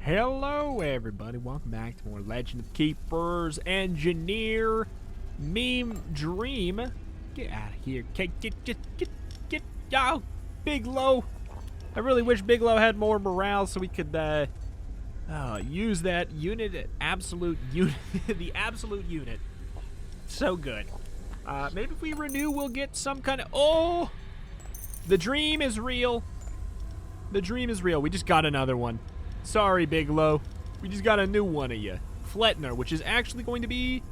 Hello everybody, welcome back to more Legend of Keepers Engineer Meme Dream. Get out of here, get, y'all, BigLow. I really wish BigLow had more morale so we could use that unit at absolute unit, the absolute unit. So good. Maybe if we renew, we'll get some kind of, oh, the dream is real. The dream is real. We just got another one. Sorry, BigLow. We just got a new one of you. Fletner, which is actually going to be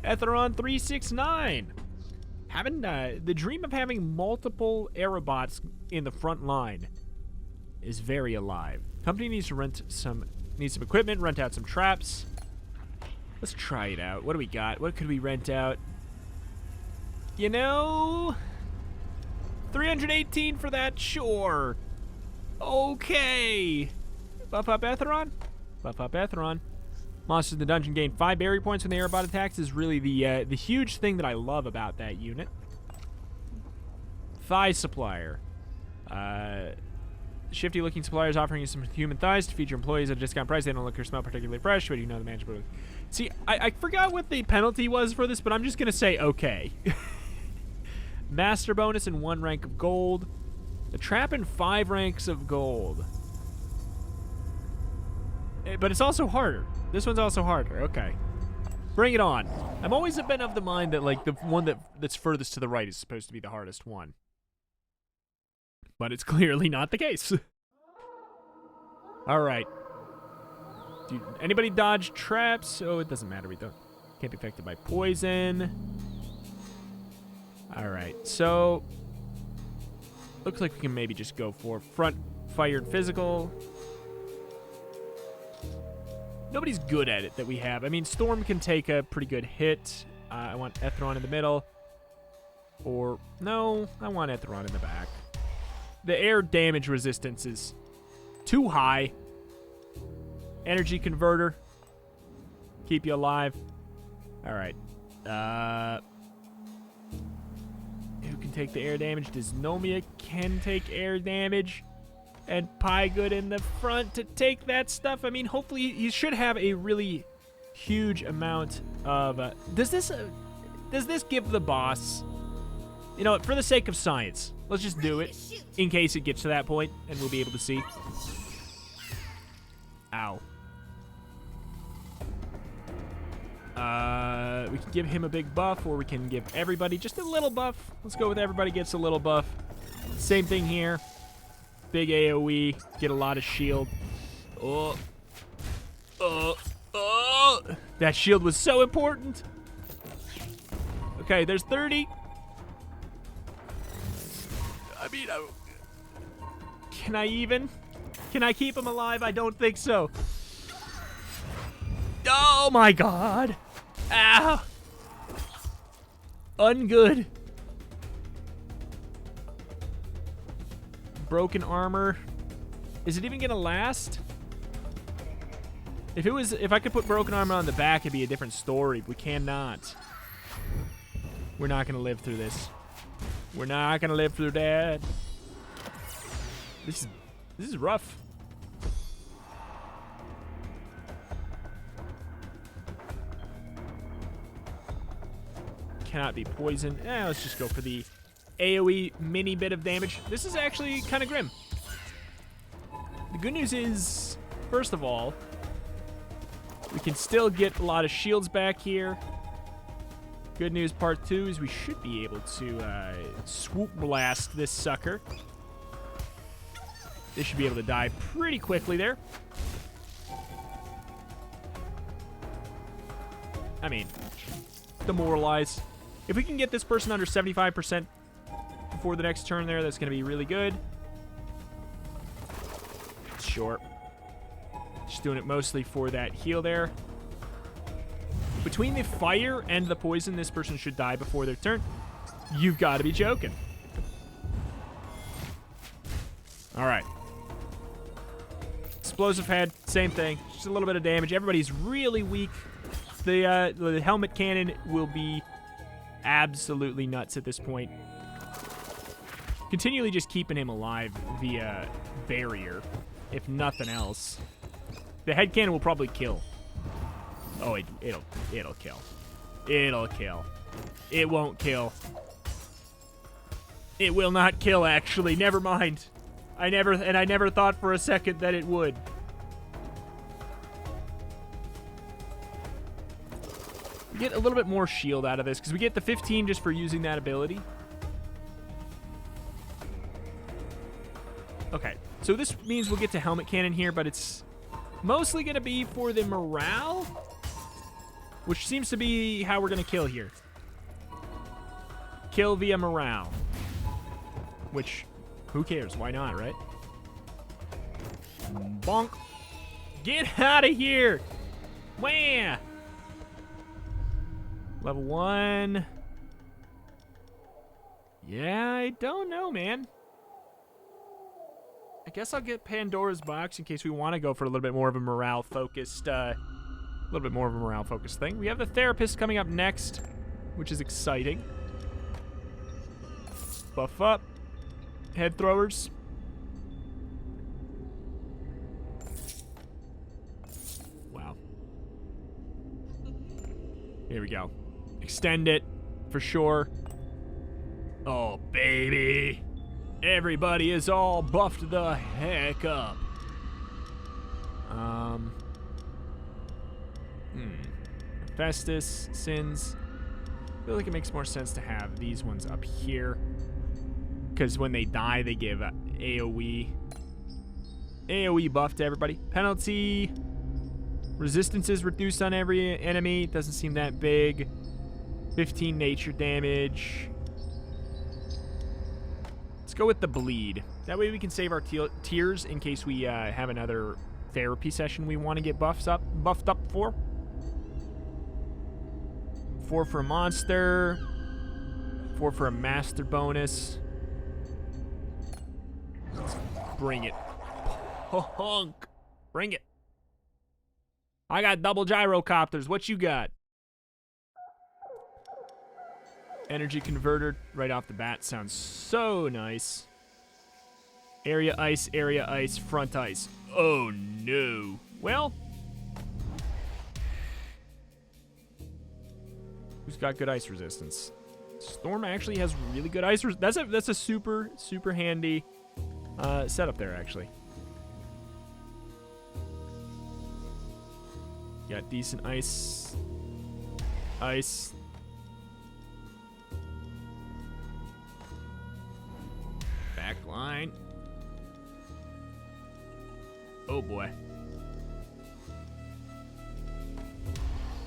Etheron 369. Having the dream of having multiple aerobots in the front line is very alive. Company needs to rent some equipment, rent out some traps. Let's try it out. What do we got? What could we rent out? You know, 318 for that, sure. Okay. Buff up Etheron. Buff up Etheron. Monsters in the dungeon gain 5 berry points when the airbot attacks is really the huge thing that I love about that unit. Thigh supplier. Shifty looking suppliers offering you some human thighs to feed your employees at a discount price. They don't look or smell particularly fresh, but you know the manageable. See, I forgot what the penalty was for this, but I'm just gonna say okay. Master bonus and 1 rank of gold. The trap in 5 ranks of gold. But it's also harder. This one's also harder. Okay. Bring it on. I've always been of the mind that, like, the one that's furthest to the right is supposed to be the hardest one. But it's clearly not the case. Alright. Anybody dodge traps? Oh, it doesn't matter. We don't. Can't be affected by poison. Alright, so looks like we can maybe just go for front fire and physical. Nobody's good at it that we have. I mean, Storm can take a pretty good hit. I want Etheron in the middle. Or, no, I want Etheron in the back. The air damage resistance is too high. Energy converter. Keep you alive. Alright. Who can take the air damage? Dysnomia can take air damage. And Piegood in the front to take that stuff. I mean, hopefully you should have a really huge amount of... Does this give the boss... You know what, for the sake of science, let's just do it in case it gets to that point and we'll be able to see. Ow. We can give him a big buff, or we can give everybody just a little buff. Let's go with everybody gets a little buff. Same thing here. Big AoE, get a lot of shield. Oh. That shield was so important. Okay, there's 30. I mean, can I even? Can I keep him alive? I don't think so. Oh my god. Ow. Ungood. Broken armor. Is it even gonna last? If I could put broken armor on the back, it'd be a different story. We cannot. We're not gonna live through this. We're not gonna live through that. This is rough. Cannot be poisoned. Let's just go for the AoE mini bit of damage. This is actually kind of grim. The good news is, first of all, we can still get a lot of shields back here. Good news part 2 is we should be able to swoop blast this sucker. They should be able to die pretty quickly there. I mean, demoralize. If we can get this person under 75% before the next turn there, that's going to be really good. Short. Just doing it mostly for that heal there. Between the fire and the poison, this person should die before their turn. You've got to be joking. All right. Explosive head, same thing. Just a little bit of damage. Everybody's really weak. The helmet cannon will be absolutely nuts at this point. Continually just keeping him alive via barrier, if nothing else. The head cannon will probably kill. Oh, it'll kill. It'll kill. It won't kill. It will not kill, actually. Never mind. I never thought for a second that it would. We get a little bit more shield out of this, because we get the 15 just for using that ability. Okay, so this means we'll get to helmet cannon here, but it's mostly going to be for the morale, which seems to be how we're going to kill here. Kill via morale. Which, who cares? Why not, right? Bonk. Get out of here! Wham! Level 1. Yeah, I don't know, man. I guess I'll get Pandora's box in case we want to go for a little bit more of a morale-focused, thing. We have the therapist coming up next, which is exciting. Buff up. Head throwers. Wow. Here we go. Extend it, for sure. Oh, baby. Everybody is all buffed the heck up. Hephaestus, Sins. I feel like it makes more sense to have these ones up here. Because when they die, they give AoE. AoE buff to everybody. Penalty. Resistance is reduced on every enemy. Doesn't seem that big. 15 nature damage. Let's go with the bleed. That way we can save our tears in case we have another therapy session we want to get buffed up for. 4 for a monster. 4 for a master bonus. Let's bring it. Hunk. Bring it. I got double gyrocopters. What you got? Energy converter right off the bat sounds so nice. Area ice, front ice. Oh no. Well, who's got good ice resistance? Storm actually has really good ice resistance. That's a super handy setup there, actually. Got decent ice. Back line. Oh boy.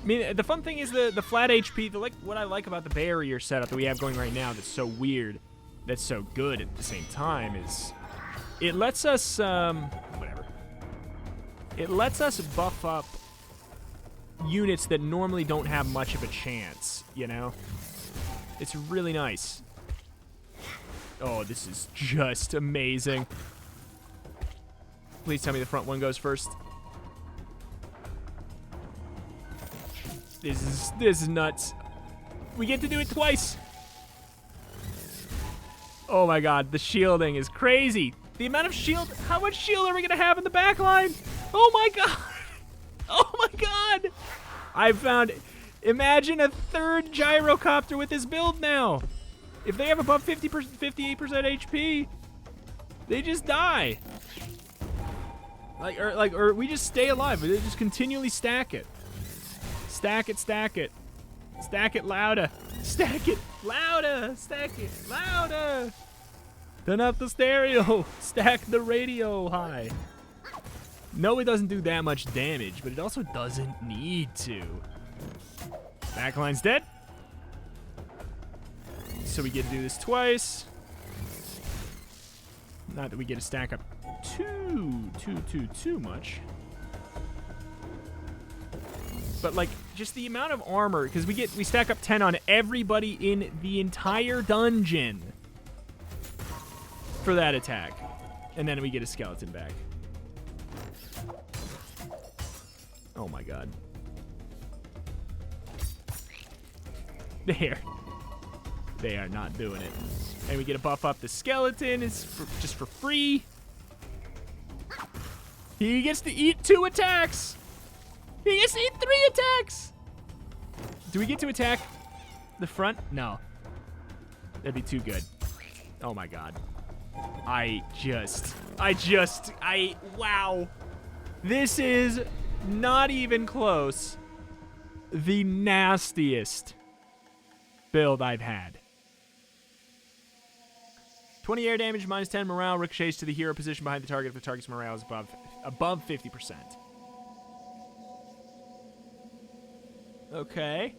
I mean, the fun thing is the flat HP. What I like about the barrier setup that we have going right now that's so weird, that's so good at the same time is it lets us It lets us buff up units that normally don't have much of a chance, you know? It's really nice. Oh, this is just amazing. Please tell me the front one goes first. This is nuts. We get to do it twice. Oh my god, the shielding is crazy. The amount of shield, how much shield are we gonna have in the back line? Oh my god. Oh my god. I found, imagine a third gyrocopter with this build now. If they have above 58% HP, they just die. Or we just stay alive. They just continually stack it. Stack it, stack it. Stack it louder. Stack it louder. Stack it louder. Turn up the stereo. Stack the radio high. No, it doesn't do that much damage, but it also doesn't need to. Backline's dead. So we get to do this twice. Not that we get to stack up too much. But like just the amount of armor, because we stack up 10 on everybody in the entire dungeon for that attack. And then we get a skeleton back. Oh my god. There. They are not doing it. And we get to buff up the skeleton. It's just for free. He gets to eat 2 attacks. He gets to eat 3 attacks. Do we get to attack the front? No. That'd be too good. Oh my god. Wow. This is not even close. The nastiest build I've had. 20 air damage, minus 10 morale, ricochets to the hero position behind the target if the target's morale is above 50%. Okay.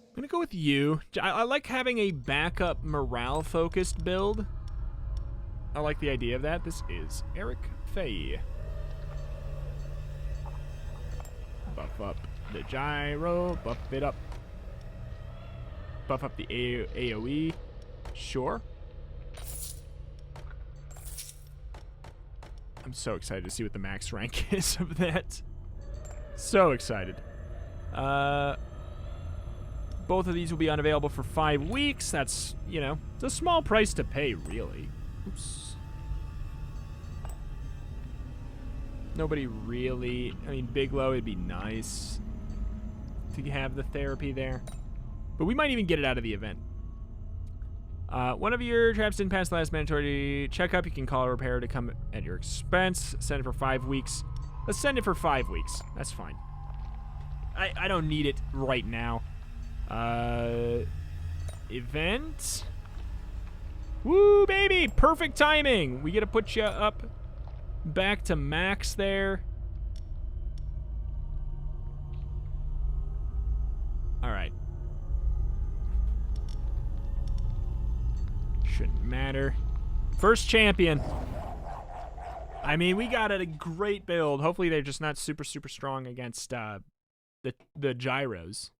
I'm gonna go with you. I like having a backup morale-focused build. I like the idea of that. This is Eric Faye. Buff up the gyro, buff it up. Buff up the AoE. Sure. I'm so excited to see what the max rank is of that. So excited. Both of these will be unavailable for 5 weeks. That's, you know, it's a small price to pay, really. Oops. Nobody really... I mean, BigLow, it'd be nice to have the therapy there. But we might even get it out of the event. One of your traps didn't pass the last mandatory checkup. You can call a repairer to come at your expense. Send it for 5 weeks. Let's send it for 5 weeks. That's fine. I don't need it right now. Event. Woo, baby! Perfect timing! We get to put you up back to max there. Alright. Shouldn't matter. First champion. I mean, we got a great build. Hopefully they're just not super, super strong against the gyros.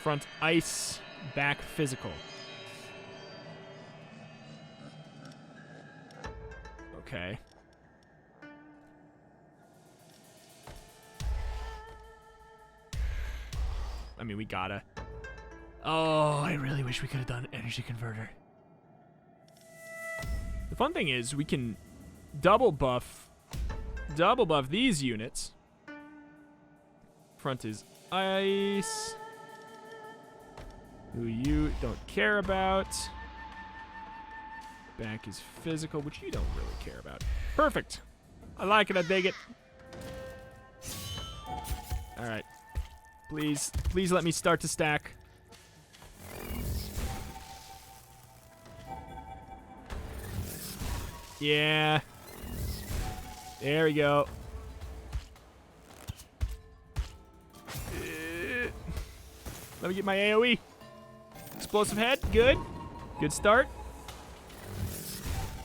Front ice, back physical. Okay. I mean, we gotta. Oh, I really wish we could have done energy converter. The fun thing is we can double buff these units. Front is ice. Who you don't care about. Back is physical, which you don't really care about. Perfect. I like it. I dig it. All right. Please let me start to stack. Yeah. There we go. Let me get my AoE. Explosive head, good. Good start.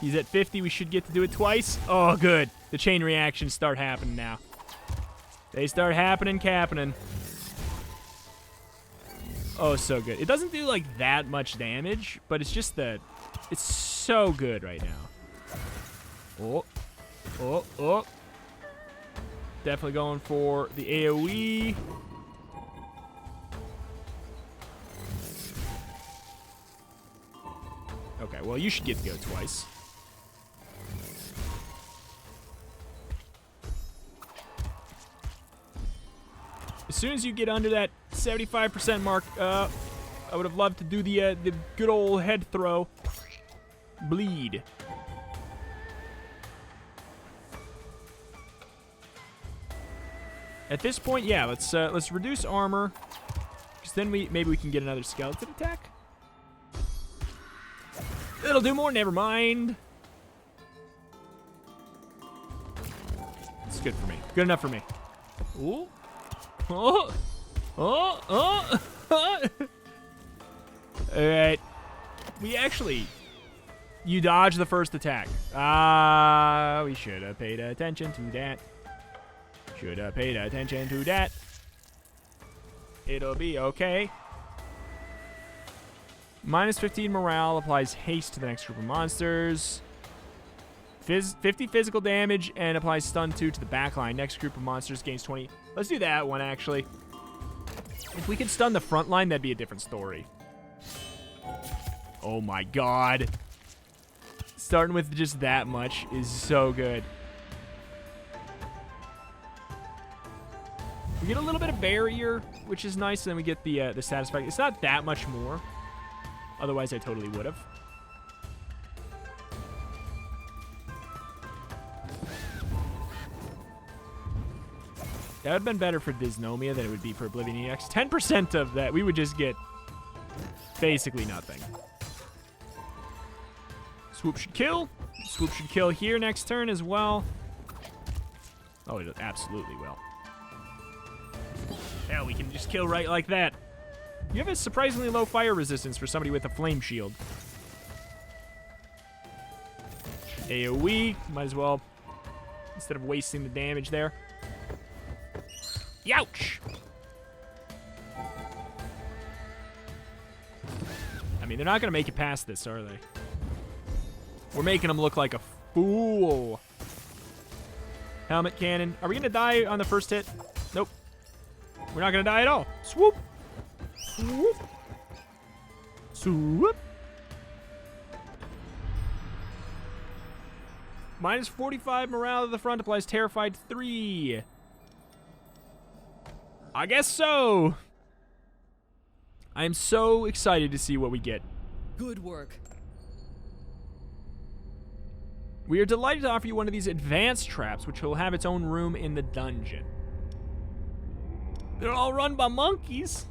He's at 50, we should get to do it twice. Oh, good. The chain reactions start happening now. They start happening. Oh, so good. It doesn't do, like, that much damage, but it's just that it's so good right now. Oh. Definitely going for the AoE. Okay, well, you should get to go twice. As soon as you get under that 75% mark, I would have loved to do the good old head throw. Bleed. At this point, yeah, let's reduce armor, because then maybe we can get another skeleton attack. It'll do more. Never mind. It's good for me. Good enough for me. Ooh. Oh. All right. We actually... You dodge the first attack. We should have paid attention to that. Should have paid attention to that. It'll be okay. Minus 15 morale applies haste to the next group of monsters. 50 physical damage and applies stun 2 to the backline. Next group of monsters gains 20. Let's do that one, actually. If we could stun the front line, that'd be a different story. Oh my god. Starting with just that much is so good. We get a little bit of barrier, which is nice, and then we get the satisfaction. It's not that much more. Otherwise, I totally would have. That would have been better for Dysnomia than it would be for Oblivion EX. 10% of that, we would just get basically nothing. Swoop should kill. Swoop should kill here next turn as well. Oh, it absolutely will. Hell, we can just kill right like that. You have a surprisingly low fire resistance for somebody with a flame shield. AoE, might as well, instead of wasting the damage there. Youch! I mean, they're not going to make it past this, are they? We're making them look like a fool. Helmet cannon. Are we going to die on the first hit? Nope. We're not going to die at all. Swoop. Swoop. Swoop. Minus 45 morale at the front applies Terrified 3. I guess so. I am so excited to see what we get. Good work. We are delighted to offer you one of these advanced traps, which will have its own room in the dungeon. They're all run by monkeys.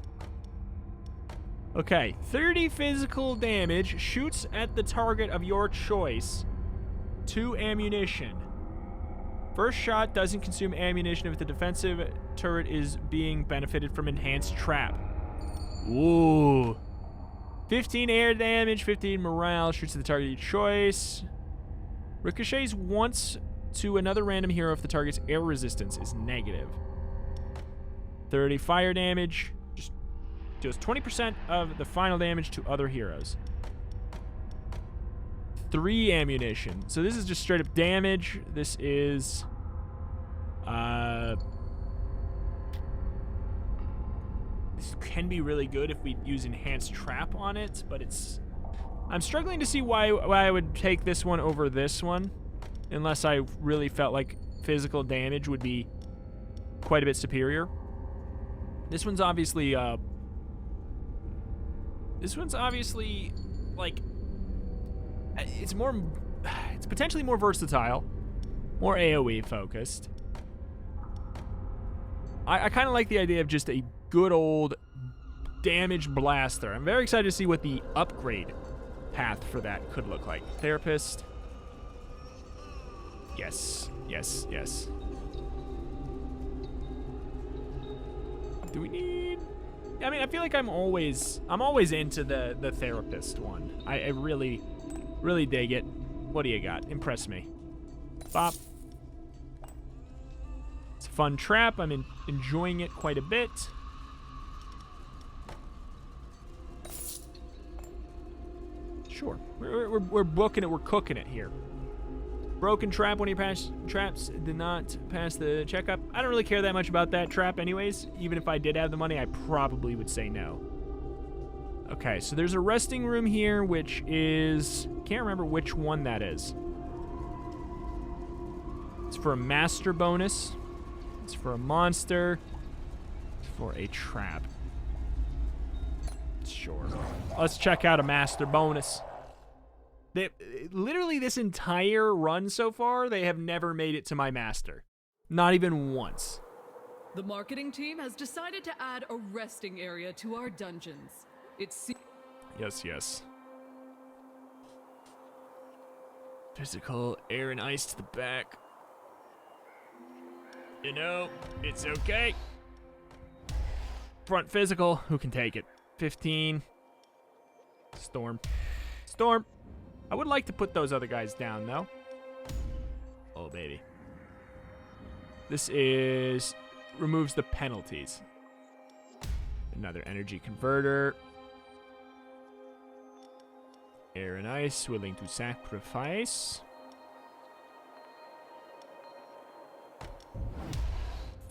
Okay, 30 physical damage, shoots at the target of your choice. 2 ammunition. First shot doesn't consume ammunition if the defensive turret is being benefited from enhanced trap. Ooh. 15 air damage, 15 morale, shoots at the target of your choice. Ricochets once to another random hero if the target's air resistance is negative. 30 fire damage, just deals 20% of the final damage to other heroes. 3 ammunition. So this is just straight up damage. This is this can be really good if we use enhanced trap on it, but I'm struggling to see why I would take this one over this one, unless I really felt like physical damage would be quite a bit superior. This one's obviously like it's potentially more versatile, more AoE focused. I kind of like the idea of just a good old damage blaster. I'm very excited to see what the upgrade path for that could look like. Therapist. Yes, yes, yes. Do we need... I mean, I feel like I'm always into the therapist one. I really dig it. What do you got? Impress me. Bop. It's a fun trap. I'm enjoying it quite a bit. Sure. We're booking it. We're cooking it here. Broken trap when you pass traps did not pass the checkup. I don't really care that much about that trap anyways. Even if I did have the money, I probably would say no. Okay, so there's a resting room here, which is... Can't remember which one that is. It's for a master bonus. It's for a monster. It's for a trap. Sure. Let's check out a master bonus. Literally this entire run so far, they have never made it to my master. Not even once. The marketing team has decided to add a resting area to our dungeons. Yes, yes. Physical, air and ice to the back. You know, it's okay. Front physical, who can take it? 15. Storm. Storm. I would like to put those other guys down, though. Oh, baby. This is... removes the penalties. Another energy converter. Air and ice, willing to sacrifice.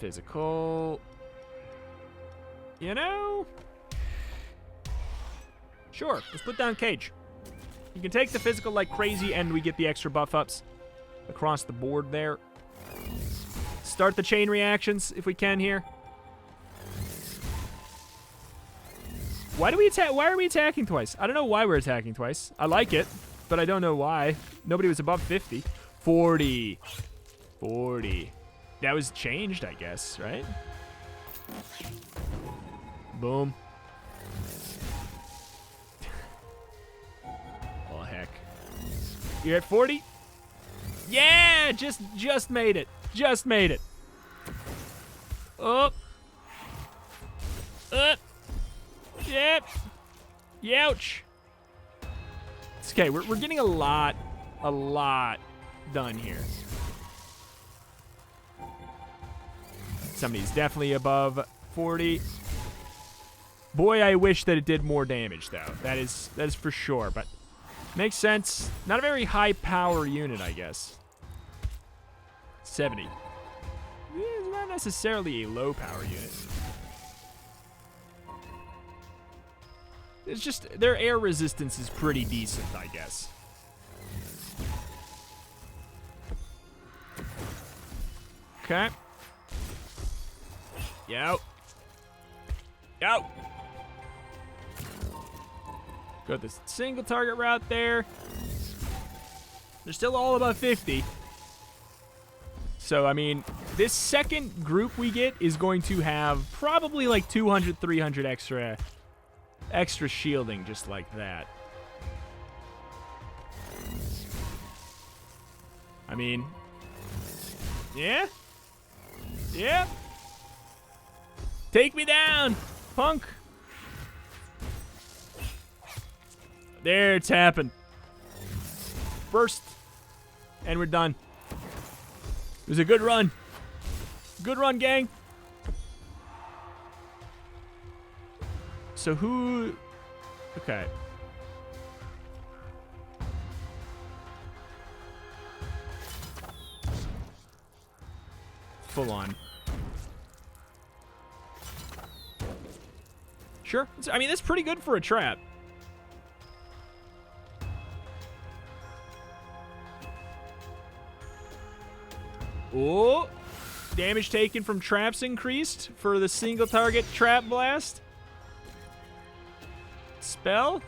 Physical. You know? Sure, let's put down Cage. You can take the physical like crazy, and we get the extra buff ups across the board there. Start the chain reactions if we can here. Why are we attacking twice? I don't know why we're attacking twice. I like it, but I don't know why. Nobody was above 50. 40. 40. That was changed, I guess, right? Boom. Oh, heck. You're at 40? Yeah! Just made it. Just made it. Up. Up. Yep. Youch. It's okay. We're getting a lot done here. Somebody's definitely above 40. Boy, I wish that it did more damage, though. That is for sure, but makes sense. Not a very high power unit, I guess. 70. It's not necessarily a low power unit. It's just their air resistance is pretty decent, I guess. Okay. Yo. Yo. Got this single target route there. They're still all above 50. So, I mean, this second group we get is going to have probably like 200, 300 extra shielding just like that. I mean, yeah. Yeah. Take me down, punk. There, it's happened. Burst. And we're done. It was a good run. Good run, gang. So who... Okay. Full on. Sure. I mean, that's pretty good for a trap. Oh, damage taken from traps increased for the single target trap blast. Spell.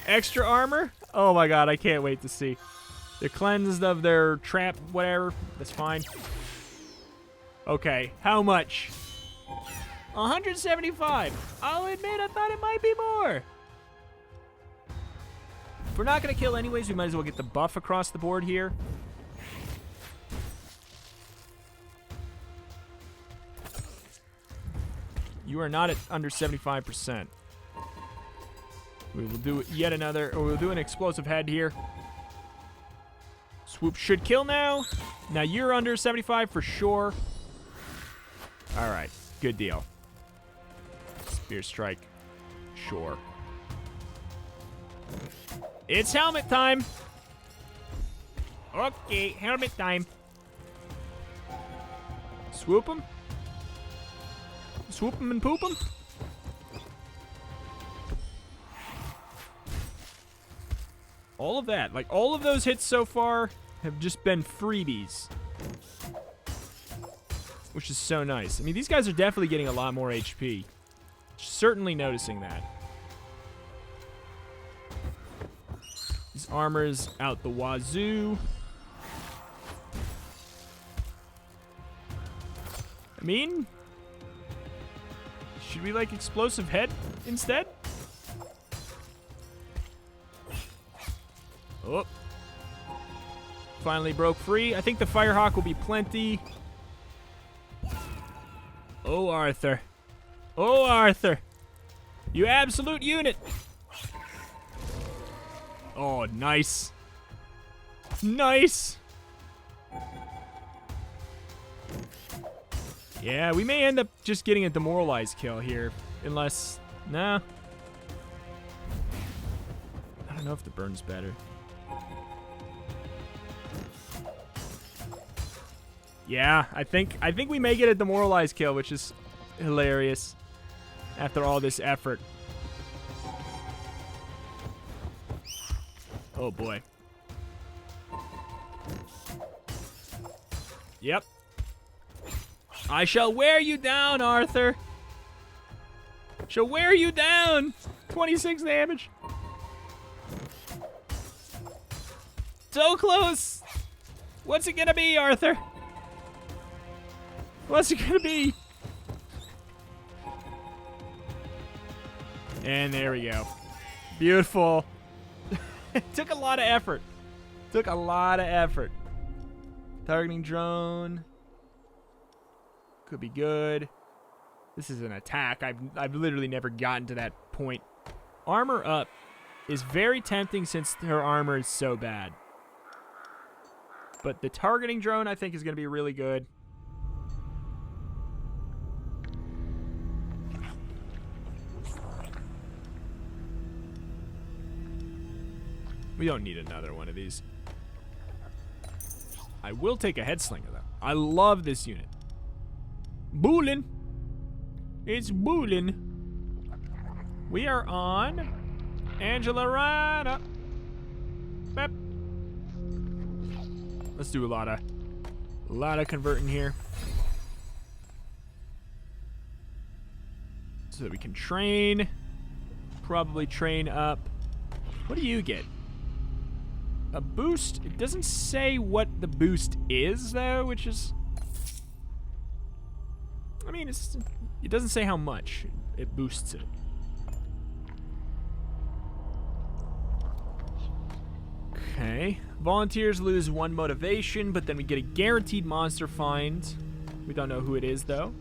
Extra armor. Oh my god, I can't wait to see. They're cleansed of their trap, whatever. That's fine. Okay, how much? 175. I'll admit, I thought it might be more. If we're not going to kill anyways, we might as well get the buff across the board here. You are not at under 75%. We will do yet another, or we'll do an explosive head here. Swoop should kill now. Now you're under 75 for sure. All right, good deal. Spear strike, sure. It's helmet time. Okay, helmet time. Swoop him. Swoop him and poop him. All of that, like all of those hits so far have just been freebies. Which is so nice. I mean, these guys are definitely getting a lot more HP. Certainly noticing that. His armor's out the wazoo. I mean, should we like explosive head instead? Oh. Finally broke free. I think the Firehawk will be plenty. Oh, Arthur. Oh, Arthur. You absolute unit. Oh, nice. Nice. Yeah, we may end up just getting a demoralized kill here. Unless... Nah. I don't know if the burn's better. Yeah, I think we may get a demoralized kill, which is hilarious after all this effort. Oh boy. Yep. I shall wear you down, Arthur. Shall wear you down. 26 damage. So close. What's it gonna be, Arthur? What's it gonna be? And there we go. Beautiful. It took a lot of effort. Took a lot of effort. Targeting drone. Could be good. This is an attack. I've literally never gotten to that point. Armor up is very tempting since her armor is so bad. But the targeting drone, I think, is going to be really good. We don't need another one of these. I will take a headslinger, though. I love this unit. Boolin'. It's boolin'. We are on Angela Rana. Bep. Let's do a lot of converting here. So that we can train. Probably train up. What do you get? A boost. It doesn't say what the boost is, though, which is... I mean, it doesn't say how much it boosts it. Okay. Volunteers lose 1 motivation, but then we get a guaranteed monster find. We don't know who it is, though.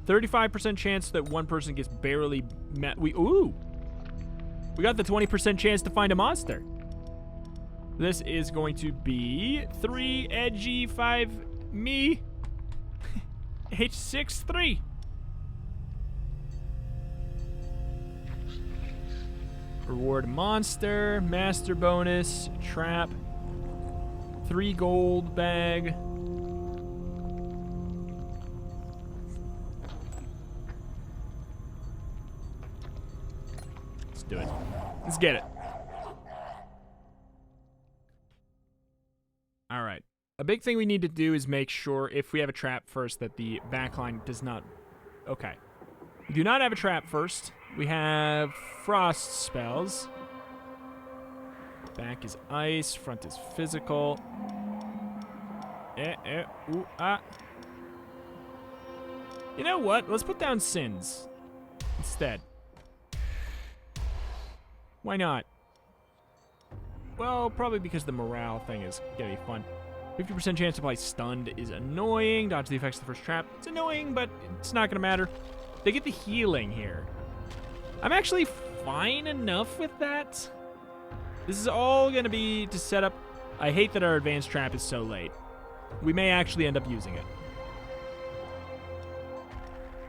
35% chance that one person gets barely met. Ooh! We got the 20% chance to find a monster. This is going to be 3 edgy 5 me. H63. Reward monster, master bonus, trap, 3 gold bag. Let's do it. Let's get it. All right. A big thing we need to do is make sure, if we have a trap first, that the backline does not... Okay. We do not have a trap first. We have frost spells. Back is ice. Front is physical. Ooh, ah. You know what? Let's put down sins instead. Why not? Well, probably because the morale thing is gonna be fun. 50% chance to apply stunned is annoying. Dodge the effects of the first trap. It's annoying, but it's not gonna matter. They get the healing here. I'm actually fine enough with that. This is all gonna be to set up... I hate that our advanced trap is so late. We may actually end up using it.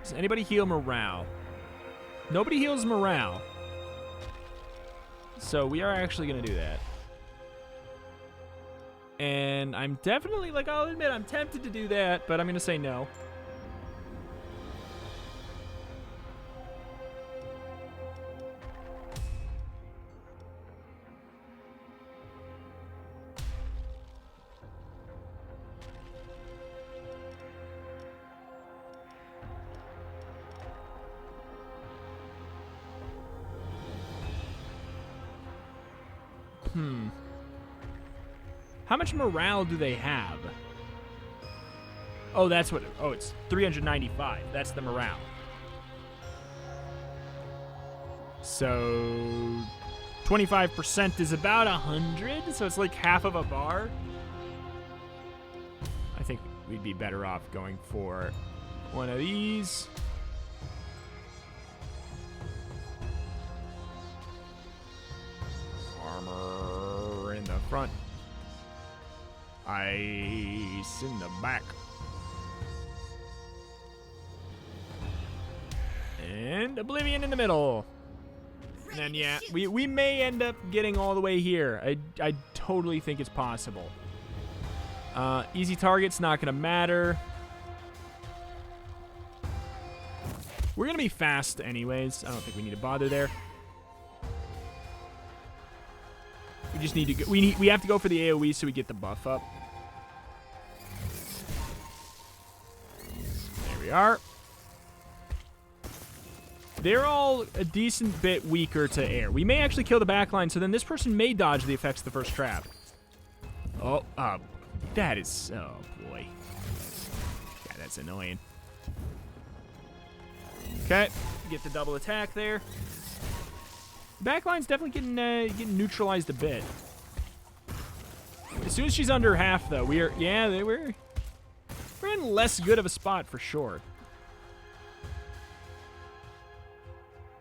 Does anybody heal morale? Nobody heals morale. So we are actually gonna do that. And I'm definitely, like, I'll admit, I'm tempted to do that, but I'm gonna say no. How much morale do they have? Oh, that's what... Oh, it's 395. That's the morale. So... 25% is about 100, so it's like half of a bar. I think we'd be better off going for one of these. Armor in the front. Ice in the back. And Oblivion in the middle. And then, yeah, we may end up getting all the way here. I totally think it's possible. Easy target's not going to matter. We're going to be fast anyways. I don't think we need to bother there. We just need to go. We have to go for the AoE so we get the buff up. There we are. They're all a decent bit weaker to air. We may actually kill the backline, so then this person may dodge the effects of the first trap. Oh, that is... Oh, boy. Yeah, that's annoying. Okay, get the double attack there. Backline's definitely getting neutralized a bit. As soon as she's under half, though, we're in less good of a spot for sure.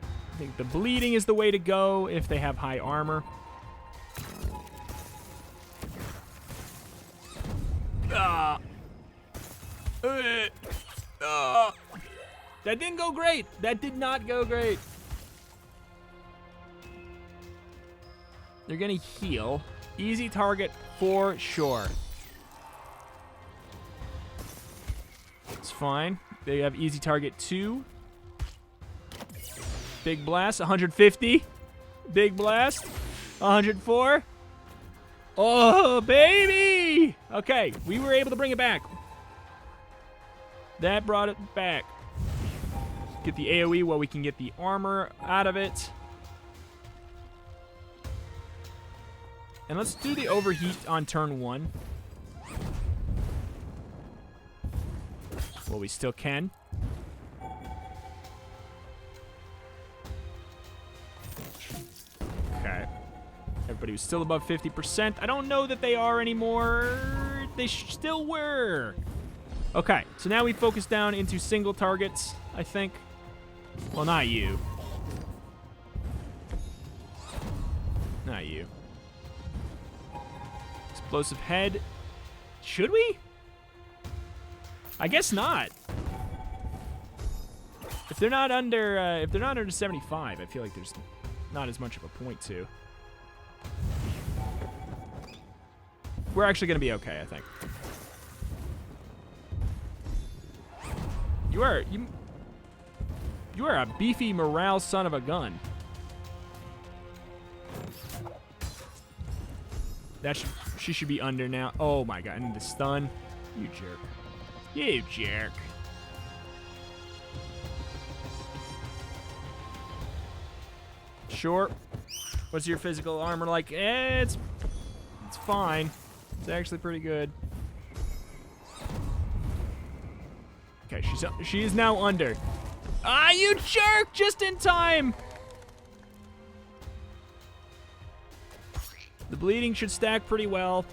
I think the bleeding is the way to go if they have high armor. That didn't go great. That did not go great. They're going to heal. Easy target for sure. It's fine. They have easy target 2. Big blast, 150. Big blast, 104. Oh, baby! Okay, we were able to bring it back. That brought it back. Get the AoE while we can get the armor out of it. And let's do the overheat on turn 1. Well, we still can. Okay. Everybody was still above 50%. I don't know that they are anymore. They still were. Okay, so now we focus down into single targets, I think. Well, not you. Not you. Explosive head. Should we? I guess not. If they're not under 75, I feel like there's not as much of a point to. We're actually going to be okay, I think. You are a beefy morale son of a gun. She should be under now. Oh my god, and the stun. You jerk. You jerk. Sure. What's your physical armor like? It's fine. It's actually pretty good. Okay, she is now under. Ah, you jerk! Just in time! The bleeding should stack pretty well.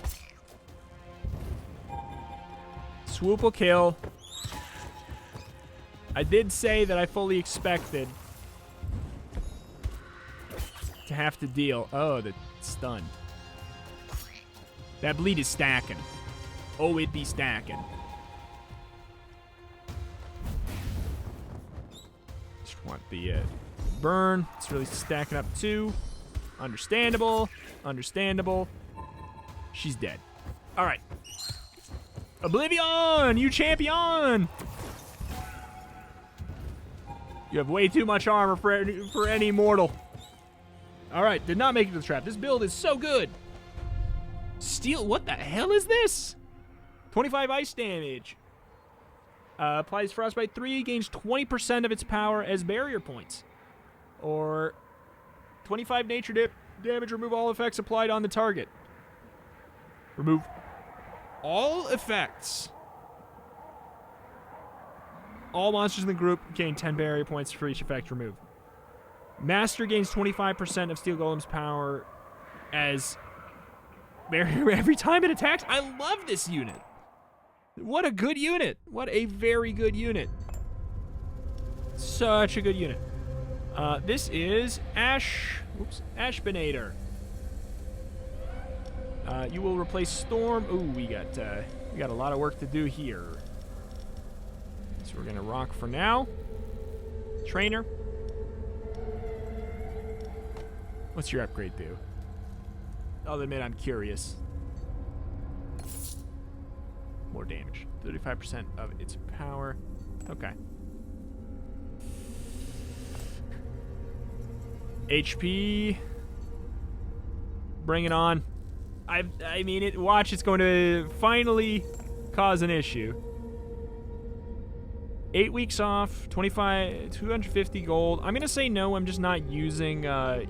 Swoop will kill. I did say that I fully expected to have to deal. Oh, the stun. That bleed is stacking. Oh, it be stacking. Just want the burn. It's really stacking up too. Understandable. Understandable. She's dead. All right. Oblivion, you champion! You have way too much armor for any mortal. All right, did not make it to the trap. This build is so good. Steel, what the hell is this? 25 ice damage. Applies Frostbite 3, gains 20% of its power as barrier points. Or 25 nature damage, remove all effects applied on the target. Remove all effects. All monsters in the group gain 10 barrier points for each effect removed. Master gains 25% of Steel Golem's power as barrier every time it attacks. I love this unit. What a good unit. What a very good unit. Such a good unit. This is Ashbinator. You will replace Storm. Ooh, we got a lot of work to do here. So we're gonna rock for now. Trainer. What's your upgrade do? I'll admit I'm curious. more damage. 35% of its power. Okay. HP. Bring it on. I mean, watch, it's going to finally cause an issue. 8 weeks off, 250 gold. I'm going to say no, I'm just not using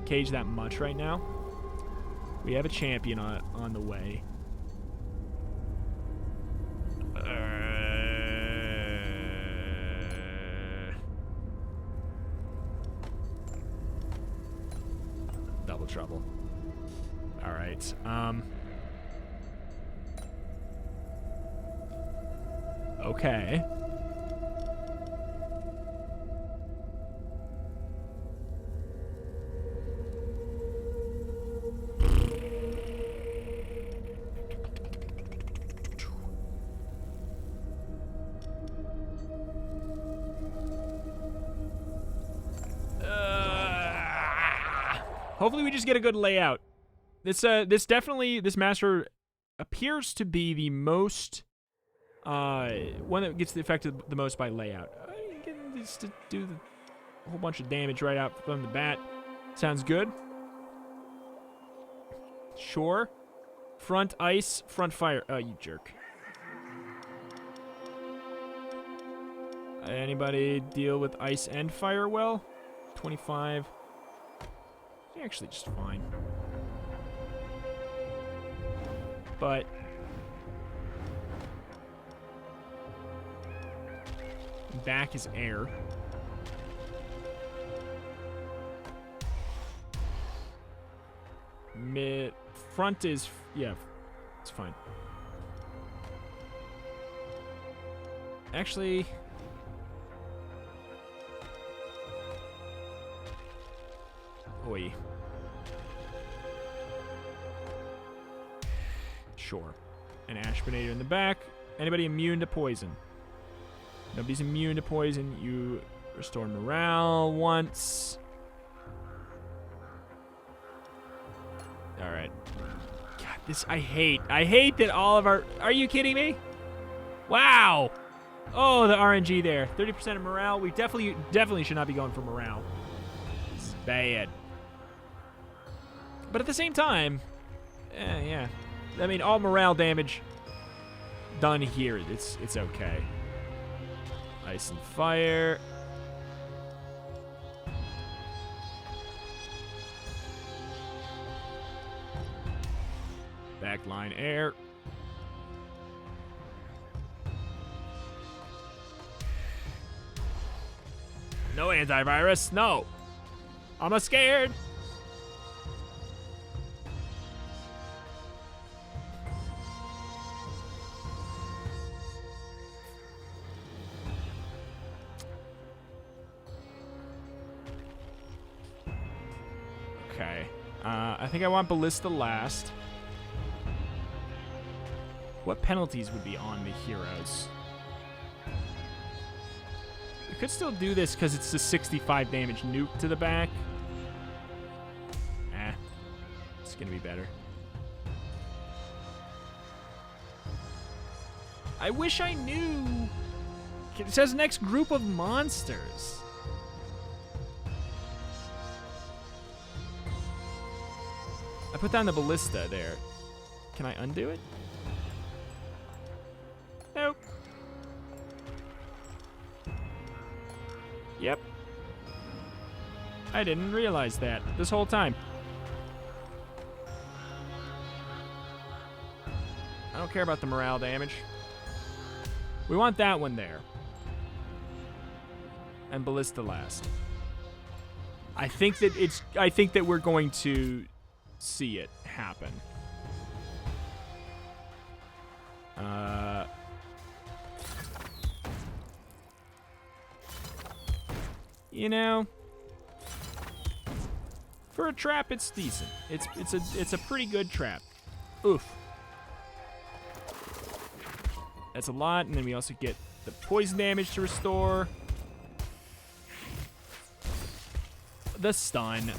Cage that much right now. We have a champion on the way. Double trouble. All right. Okay. Hopefully we just get a good layout. This master appears to be the most one that gets affected the most by layout. Getting this to do a whole bunch of damage right out from the bat. Sounds good. Sure. Front ice, front fire. Oh, you jerk. Anybody deal with ice and fire well? 25. Actually just fine. But back is air. Front is, yeah, it's fine. Actually, oi. Sure. An Ashbinator in the back. Anybody immune to poison? Nobody's immune to poison. You restore morale once. Alright. God, this I hate that all of our... Are you kidding me? Wow! Oh, the RNG there. 30% of morale. We definitely should not be going for morale. This is bad. But at the same time, yeah. I mean, all morale damage done here. It's okay. Ice and fire. Backline air. No antivirus. No. I'm a scared. Okay. I think I want Ballista last. What penalties would be on the heroes? We could still do this because it's the 65 damage nuke to the back. It's gonna be better. I wish I knew. It says next group of monsters. I put down the ballista there. Can I undo it? Nope. Yep. I didn't realize that this whole time. I don't care about the morale damage. We want that one there. And ballista last. I think that we're going to see it happen. You know, for a trap, it's decent. It's a pretty good trap. Oof. That's a lot, and then we also get the poison damage to restore. The stun,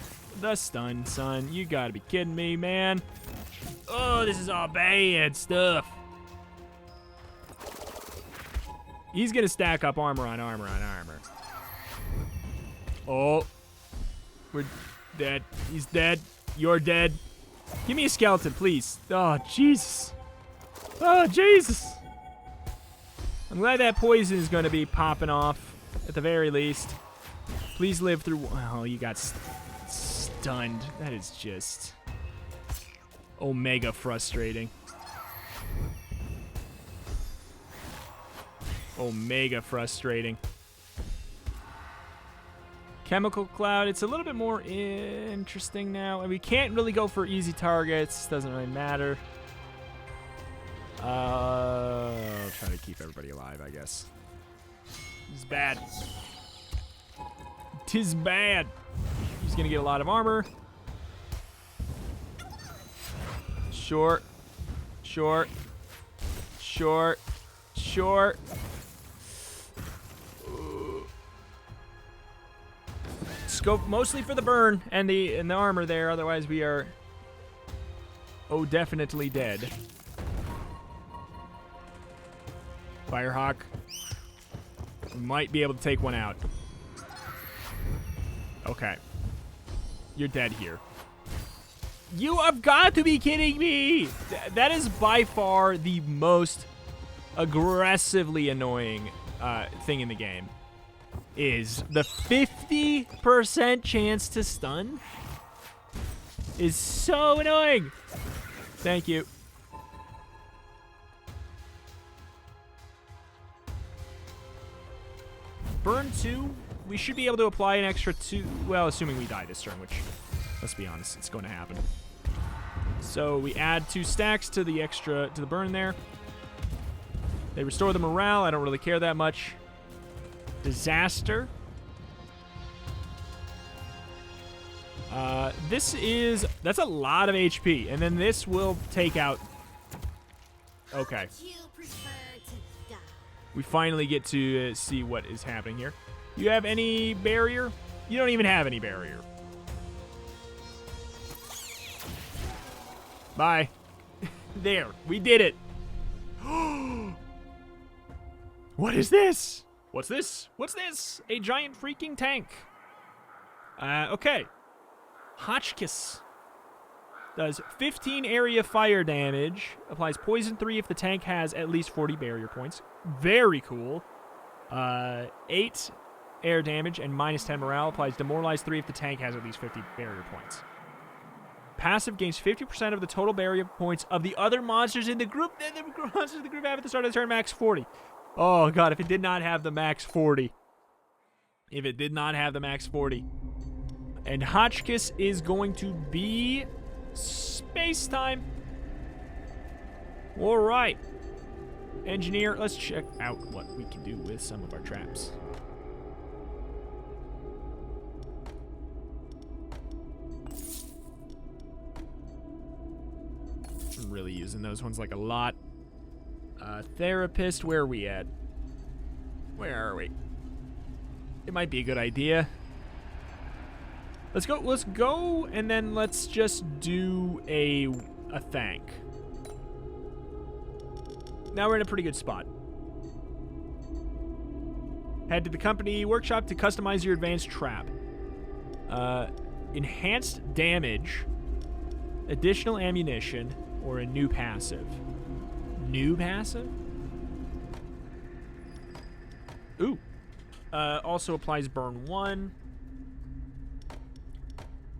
son. You gotta be kidding me, man. Oh, this is all bad stuff. He's going to stack up armor on armor on armor. Oh. We're dead. He's dead. You're dead. Give me a skeleton, please. Oh, Jesus. Oh, Jesus. I'm glad that poison is going to be popping off at the very least. Please live through... Oh, you got stunned. That is just... omega frustrating. Omega frustrating. Chemical cloud, it's a little bit more interesting now. And we can't really go for easy targets. Doesn't really matter. I'll try to keep everybody alive, I guess. It's bad. 'Tis bad. He's gonna get a lot of armor. Short. Short. Short. Short. Scope mostly for the burn and the armor there, otherwise we are definitely dead. Firehawk. We might be able to take one out. Okay. You're dead here. You have got to be kidding me! That is by far the most aggressively annoying thing in the game. Is the 50% chance to stun is so annoying. Thank you. Burn 2, we should be able to apply an extra 2, well, assuming we die this turn, which, let's be honest, it's going to happen. So we add 2 stacks to the extra, to the burn there. They restore the morale, I don't really care that much. Disaster. That's a lot of HP, and then this will take out. Okay. We finally get to see what is happening here. You have any barrier? You don't even have any barrier. Bye. There, we did it. What is this? What's this? What's this? A giant freaking tank. Okay. Hotchkiss does 15 area fire damage. Applies poison 3 if the tank has at least 40 barrier points. Very cool. 8 air damage and minus 10 morale. Applies demoralize 3 if the tank has at least 50 barrier points. Passive gains 50% of the total barrier points of the other monsters in the group. The monsters in the group have at the start of the turn max 40. Oh, God, if it did not have the max 40. If it did not have the max 40. And Hotchkiss is going to be SpaceTime. All right. Engineer, let's check out what we can do with some of our traps. I'm really using those ones like a lot. Therapist, where are we at? Where are we? It might be a good idea. Let's go, and then let's just do a thank. Now we're in a pretty good spot. Head to the company workshop to customize your advanced trap. Enhanced damage, additional ammunition, or a new passive. New passive? Ooh. Also applies burn 1.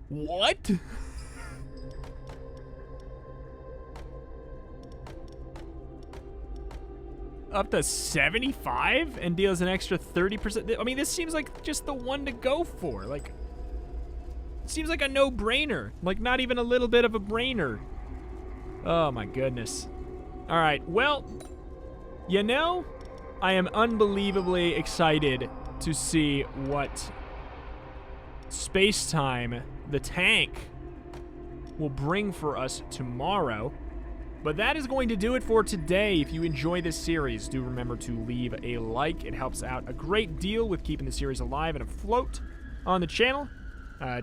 What? Up to 75 and deals an extra 30%. I mean, this seems like just the one to go for. Like, it seems like a no-brainer. Like, not even a little bit of a brainer. Oh, my goodness. All right, well, you know, I am unbelievably excited to see what SpaceTime, the tank, will bring for us tomorrow. But that is going to do it for today. If you enjoy this series, do remember to leave a like. It helps out a great deal with keeping the series alive and afloat on the channel.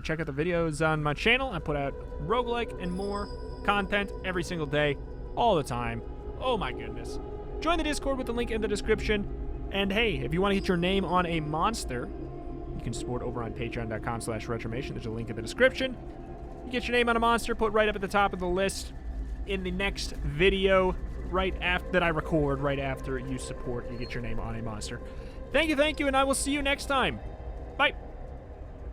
Check out the videos on my channel. I put out roguelike and more content every single day, all the time. Oh my goodness. Join the Discord with the link in the description. And hey, if you want to get your name on a monster, you can support over on patreon.com/retromation. There's a link in the description. You get your name on a monster, put right up at the top of the list in the next video right after that I record, right after you support, you get your name on a monster. Thank you, and I will see you next time. Bye.